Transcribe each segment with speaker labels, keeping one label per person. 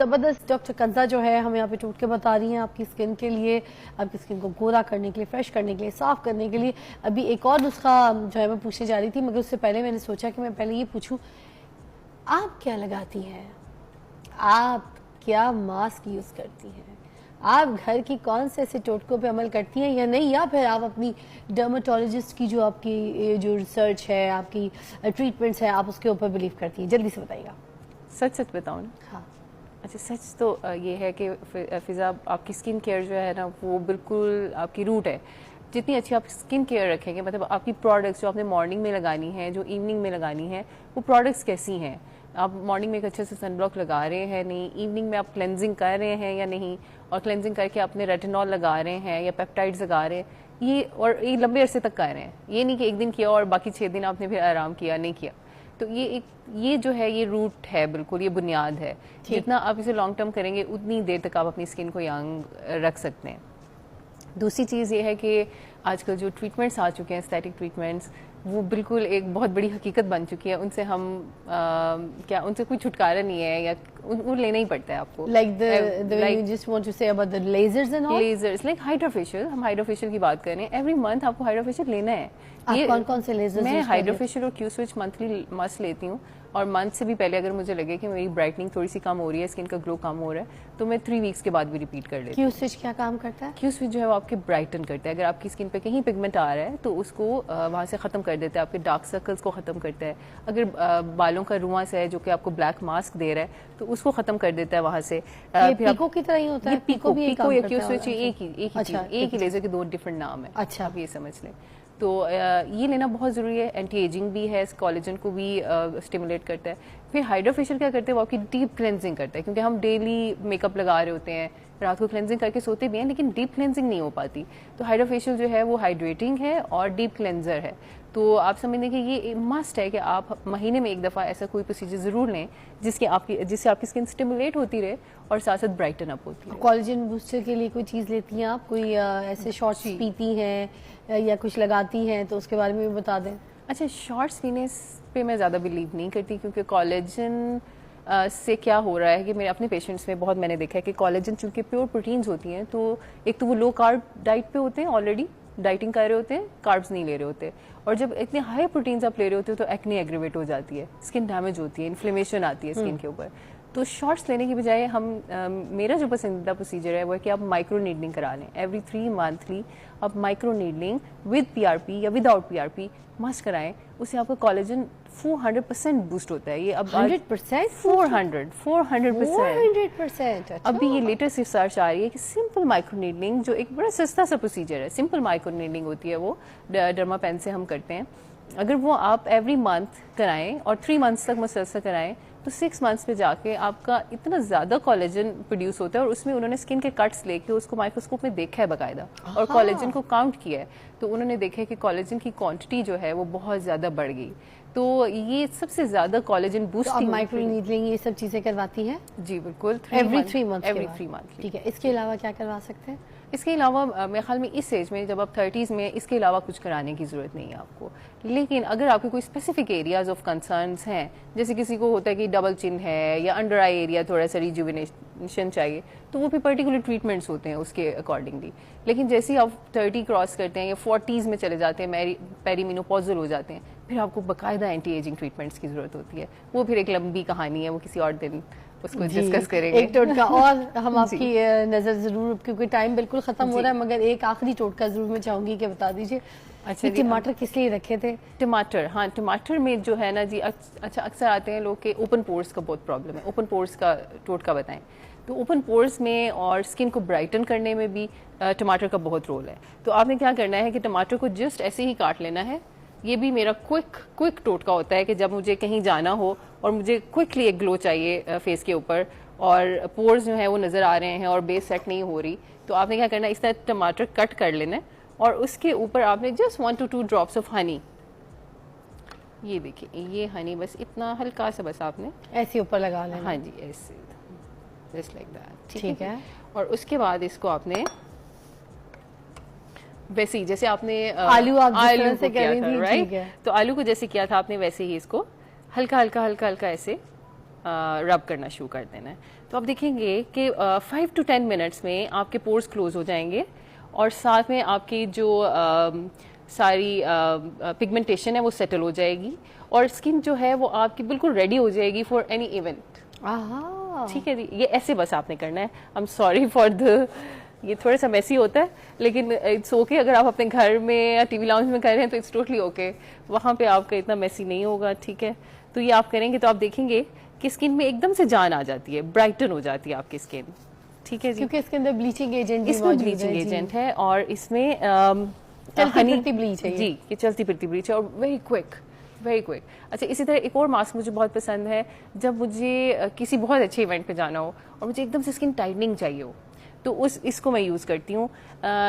Speaker 1: ज़बरदस्त डॉक्टर कंजा जो है हमें यहाँ पे टूट के बता रही हैं आपकी स्किन के लिए, आपकी स्किन को गोरा करने के लिए, फ्रेश करने के लिए, साफ़ करने के लिए। अभी एक और नुस्खा जो है मैं पूछने जा रही थी, मगर उससे पहले मैंने सोचा कि मैं पहले ये पूछूं, आप क्या लगाती हैं? आप क्या मास्क यूज़ करती हैं? आप घर की कौन से ऐसे टोटकों पे अमल करती हैं या नहीं, या फिर आप अपनी डर्माटोलॉजिस्ट की जो आपकी जो रिसर्च है, आपकी ट्रीटमेंट्स है, आप उसके ऊपर बिलीव करती हैं? जल्दी से बताइएगा।
Speaker 2: सच सच बताऊँ ना?
Speaker 1: हाँ।
Speaker 2: अच्छा, सच तो ये है कि फिज़ा आपकी स्किन केयर जो है ना वो बिल्कुल आपकी रूट है। जितनी अच्छी आप स्किन केयर रखेंगे, मतलब आपकी प्रोडक्ट्स जो आपने मॉर्निंग में लगानी है, जो इवनिंग में लगानी है, वो प्रोडक्ट्स कैसी हैं। आप मॉर्निंग में एक अच्छे से सनब्लॉक लगा रहे हैं नहीं, इवनिंग में आप क्लेंजिंग कर रहे हैं या नहीं, और क्लेंजिंग करके आपने रेटिनॉल लगा रहे हैं या पेप्टाइड्स लगा रहे हैं, ये और ये लंबे अरसे तक कर रहे हैं। ये नहीं कि एक दिन किया और बाकी 6 दिन आपने फिर आराम किया, नहीं किया। तो ये जो है ये रूट है, बिल्कुल ये बुनियाद है। जितना आप इसे लॉन्ग टर्म करेंगे उतनी देर तक आप अपनी स्किन को यंग रख सकते हैं। दूसरी चीज़ ये है कि आजकल जो ट्रीटमेंट्स आ चुके हैं, एस्थेटिक ट्रीटमेंट्स, वो बिल्कुल एक बहुत बड़ी हकीकत बन चुकी है। उनसे हम क्या उनसे कोई छुटकारा नहीं है, या वो लेना ही पड़ता है आपको।
Speaker 1: you just want to say about the lasers and all?
Speaker 2: Lasers like hydrofacial, हम हाइड्रोफेशियल की बात कर रहे हैं। एवरी मंथ आपको हाइड्रोफेशियल लेना है।
Speaker 1: आप कौन कौन से लेजर्स?
Speaker 2: मैं हाइड्रोफेशियल और क्यू स्विच मंथली मस्ट लेती हूँ, और मंथ से भी पहले अगर मुझे लगे कि मेरी ब्राइटनिंग थोड़ी सी कम हो रही है, स्किन का ग्लो कम हो रहा है, तो मैं 3 वीक्स के बाद भी रिपीट कर लेती हूँ।
Speaker 1: क्यू स्विच क्या काम करता है?
Speaker 2: क्यू स्विच जो है वो आपके ब्राइटन करता है। अगर आपकी स्किन पे कहीं पिगमेंट आ रहा है तो उसको वहाँ से ख़त्म कर देता है, आपके डार्क सर्कल्स को ख़त्म करता है। अगर बालों का रुआंस है जो कि आपको ब्लैक मास्क दे रहा है, तो उसको ख़त्म कर देता है वहाँ से।
Speaker 1: ये पीको की तरह ही होता है?
Speaker 2: पीको या क्यू स्विच एक ही लेजर के 2 डिफरेंट नाम है।
Speaker 1: अच्छा,
Speaker 2: आप ये समझ लें। तो ये लेना बहुत ज़रूरी है। एंटी एजिंग भी है, कोलेजन को भी स्टिमुलेट करता है। फिर हाइड्रोफेशियल क्या करते हैं, वो आपकी डीप क्लेंजिंग करता है, क्योंकि हम डेली मेकअप लगा रहे होते हैं, रात को क्लेंजिंग करके सोते भी हैं, लेकिन डीप क्लेंजिंग नहीं हो पाती। तो हाइड्रोफेशियल जो है वो हाइड्रेटिंग है और डीप क्लेंजर है। तो आप समझ लें कि ये मस्ट है कि आप महीने में एक दफ़ा ऐसा कोई प्रोसीजर ज़रूर लें जिससे आपकी स्किन स्टिमुलेट होती रहे और साथ साथ ब्राइटन अप होती है।
Speaker 1: कोलेजन बूस्टर के लिए कोई चीज़ लेती हैं आप? कोई ऐसे शॉर्ट्स पीती हैं या कुछ लगाती हैं, तो उसके बारे में भी बता दें।
Speaker 2: अच्छा, शॉर्ट्स पीने पे मैं ज़्यादा बिलीव नहीं करती, क्योंकि कोलेजन से क्या हो रहा है कि मेरे अपने पेशेंट्स में बहुत मैंने देखा है कि कोलेजन चूँकि प्योर प्रोटीन्स होती हैं, तो एक तो वो लो कार्ब डाइट पे होते हैं, ऑलरेडी डाइटिंग कर रहे होते हैं, कार्ब्स नहीं ले रहे होते, और जब इतने हाई प्रोटीन्स आप ले रहे होते हो तो एक्ने एग्रीवेट हो जाती है, स्किन डैमेज होती है, इन्फ्लेमेशन आती है स्किन के ऊपर। तो शॉर्ट्स लेने की बजाय मेरा जो पसंदीदा प्रोसीजर है वो है कि आप माइक्रो नीडलिंग करा लें। एवरी 3 मंथली आप माइक्रो नीडलिंग विद पीआरपी या विदाउट पीआरपी मस्ट कराएं। उससे आपका कोलेजन 400% बूस्ट होता है। ये अब
Speaker 1: 100%?
Speaker 2: 400%। अभी ये लेटेस्ट रिसर्च आ रही है कि सिंपल माइक्रो नीडलिंग, जो एक बड़ा सस्ता सा प्रोसीजर है, सिंपल माइक्रो नीडलिंग होती है, वो डर्मापेन से हम करते हैं। अगर वो आप एवरी मंथ कराएं और 3 मंथ्स तक मुसलसल कराएं, तो 6 मंथ्स पे जाके आपका इतना ज़्यादा कोलेजन प्रोड्यूस होता है। और उसमें उन्होंने स्किन के कट्स लेके उसको माइक्रोस्कोप में देखा है बाकायदा, और कोलेजन को काउंट किया है, तो उन्होंने देखा है कि कोलेजन की क्वांटिटी जो है वो बहुत ज़्यादा बढ़ गई। तो ये सबसे ज़्यादा कोलेजन बूस्टिंग।
Speaker 1: तो माइक्रो नीडलिंग ये सब चीज़ें करवाती हैं?
Speaker 2: जी बिल्कुल,
Speaker 1: एवरी 3 मंथ। ठीक है, इसके अलावा क्या करवा सकते हैं?
Speaker 2: इसके अलावा मेरे ख्याल में इस एज में, जब आप 30s में, इसके अलावा कुछ कराने की ज़रूरत नहीं है आपको। लेकिन अगर आपके कोई स्पेसिफिक एरियाज ऑफ कंसर्न्स हैं, जैसे किसी को होता है कि डबल चिन है या अंडर आई एरिया थोड़ा सा रिजुविनेशन चाहिए, तो वो भी पर्टिकुलर ट्रीटमेंट्स होते हैं उसके अकॉर्डिंगली। लेकिन जैसे ही आप 30 क्रॉस करते हैं या 40s में चले जाते हैं, पेरीमेनोपॉजल हो जाते हैं, फिर आपको बाकायदा एंटी एजिंग ट्रीटमेंट्स की ज़रूरत होती है। वो फिर एक लंबी कहानी है, वो किसी और दिन उसको डिस्कस करेंगे।
Speaker 1: एक टोटका और हम आपकी नज़र ज़रूर, क्योंकि टाइम बिल्कुल ख़त्म हो रहा है, मगर एक आखिरी टोटका ज़रूर मैं चाहूँगी कि बता दीजिए। अच्छा, टमाटर किस लिए रखे थे?
Speaker 2: टमाटर, हाँ, टमाटर में जो है ना जी, अच्छा अक्सर आते हैं लोग के ओपन पोर्स का बहुत प्रॉब्लम है। ओपन पोर्स का टोटका बताएं। तो ओपन पोर्स में और स्किन को ब्राइटन करने में भी टमाटर का बहुत रोल है। तो आपने क्या करना है कि टमाटर को जस्ट ऐसे ही काट लेना है। ये भी मेरा क्विक टोटका होता है कि जब मुझे कहीं जाना हो और मुझे क्विकली एक ग्लो चाहिए फेस के ऊपर, और पोर्स जो है वो नज़र आ रहे हैं और बेस सेट नहीं हो रही, तो आपने क्या करना है, इस तरह टमाटर कट कर लेना है, और उसके ऊपर आपने just 1 to 2 drops of honey, ये देखिए, ये हनी बस इतना हल्का सा बस आपने
Speaker 1: ऐसे ऊपर लगा लेना।
Speaker 2: हाँ जी, ऐसे जस्ट लाइक दैट।
Speaker 1: ठीक है।
Speaker 2: और उसके बाद इसको आपने वैसे ही जैसे आपने
Speaker 1: आलू से
Speaker 2: किया था, राइट? तो आलू को जैसे किया था आपने, वैसे ही इसको हल्का हल्का ऐसे रब करना शुरू कर देना है। तो आप देखेंगे कि 5 to 10 मिनट्स में आपके पोर्स क्लोज हो जाएंगे और साथ में आपकी जो सारी पिगमेंटेशन है वो सेटल हो जाएगी और स्किन जो है वो आपकी बिल्कुल रेडी हो जाएगी फॉर एनी इवेंट। ठीक है जी, ये ऐसे बस आपने करना है। I am sorry for the, ये थोड़ा सा मैसी होता है लेकिन इट्स ओके अगर आप अपने घर में या टीवी लाउंज में कर रहे हैं तो इट्स टोटली ओके, वहाँ पे आपका इतना मैसी नहीं होगा। ठीक है, तो ये आप करेंगे तो आप देखेंगे कि स्किन में एकदम से जान आ जाती है, ब्राइटन हो जाती है आपकी स्किन। ठीक है जी,
Speaker 1: क्योंकि इसके अंदर ब्लीचिंग एजेंट भी
Speaker 2: इसमें
Speaker 1: मौजूद
Speaker 2: ब्लीचिंग
Speaker 1: है,
Speaker 2: एजेंट है और इसमें
Speaker 1: चलती फिरती ब्लीच है ये।
Speaker 2: जी, ये चलती फिरती ब्लीच है और वेरी क्विक, वेरी क्विक। अच्छा, इसी तरह एक और मास्क मुझे बहुत पसंद है, जब मुझे किसी बहुत अच्छे इवेंट पे जाना हो और मुझे एकदम से स्किन टाइटनिंग चाहिए हो तो इसको मैं यूज़ करती हूँ।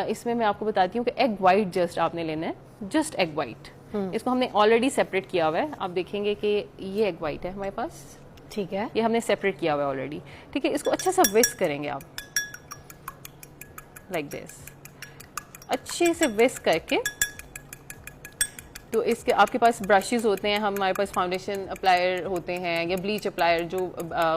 Speaker 2: इसमें मैं आपको बताती हूँ कि एग वाइट जस्ट आपने लेना है, जस्ट एग वाइट। इसको हमने ऑलरेडी सेपरेट किया हुआ है, आप देखेंगे कि ये एग वाइट है हमारे पास।
Speaker 1: ठीक है,
Speaker 2: ये हमने सेपरेट किया हुआ है ऑलरेडी। ठीक है, इसको अच्छा सा विस्क करेंगे आप, लाइक दिस, अच्छे से विस्क करके। तो इसके आपके पास ब्रशेस होते हैं, हमारे पास फाउंडेशन अप्लायर होते हैं या ब्लीच अप्लायर जो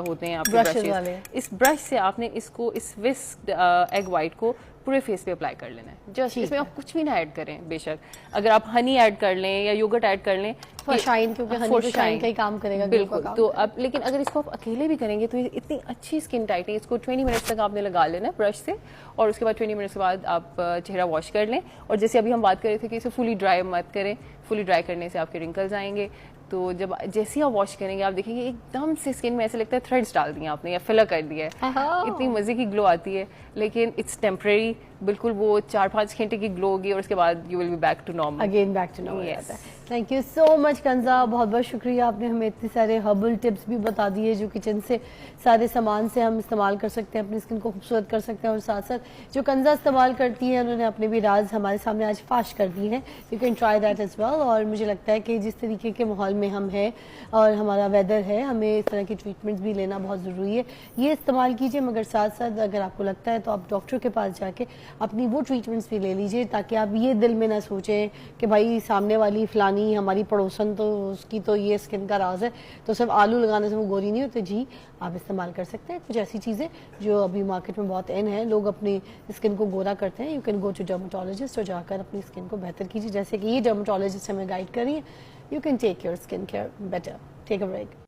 Speaker 2: होते हैं आपके ब्रशेस। इस ब्रश से आपने इसको, इस विस्क एग वाइट को पूरे फेस पे अप्लाई कर लेना है। जस्ट इसमें आप कुछ भी ना ऐड करें, बेशक अगर आप हनी ऐड कर लें या योगर्ट ऐड कर लें
Speaker 1: फॉर शाइन, क्योंकि हनी तो शाइन का ही काम करेगा
Speaker 2: बिल्कुल। तो अब लेकिन अगर इसको आप अकेले भी करेंगे तो ये इतनी अच्छी स्किन टाइटनिंग, इसको 20 मिनट्स तक आपने लगा लेना है ब्रश से और उसके बाद 20 मिनट्स के बाद आप चेहरा वॉश कर लें। और जैसे अभी हम बात कर रहे थे कि इसे फुली ड्राई मत करें, फुली ड्राई करने से आपके रिंकल्स आएंगे। तो जब जैसे ही आप वॉश करेंगे आप देखेंगे एकदम से स्किन में ऐसे लगता है थ्रेड्स डाल दिए आपने या फिलर कर दिया है, इतनी मजे की ग्लो आती है। लेकिन इट्स टेम्परेरी, बिल्कुल वो 4-5 घंटे की ग्लो होगी और उसके बाद you will be back to normal,
Speaker 1: again back to normal. Thank you so much Kanja, बहुत बहुत शुक्रिया, आपने हमें इतने सारे हर्बल टिप्स भी बता दिए जो किचन से सारे सामान से हम इस्तेमाल कर सकते हैं, अपनी स्किन को खूबसूरत कर सकते हैं। और साथ साथ जो कंजा इस्तेमाल करती है उन्होंने अपने भी राज हमारे सामने आज फाश कर दी है। You can try that as well. और मुझे लगता है कि जिस तरीके के माहौल में हम हैं और हमारा वेदर है, हमें इस तरह की ट्रीटमेंट्स भी लेना बहुत ज़रूरी है। ये इस्तेमाल कीजिए, मगर साथ साथ अगर आपको लगता है तो आप डॉक्टर के पास जाके अपनी वो ट्रीटमेंट्स भी ले लीजिए, ताकि आप ये दिल में ना सोचें कि भाई सामने वाली फलानी हमारी पड़ोसन तो उसकी तो ये स्किन का राज है तो सिर्फ आलू लगाने से वो गोरी नहीं होती। जी, आप इस्तेमाल कर सकते हैं कुछ ऐसी चीज़ें जो अभी मार्केट में बहुत इन है, लोग अपनी स्किन को गोरा करते हैं। You can go to dermatologist और जाकर अपनी स्किन को बेहतर कीजिए, जैसे कि ये डर्माटोलॉजिस्ट हमें गाइड करिए। You can take your skin care better. Take a break.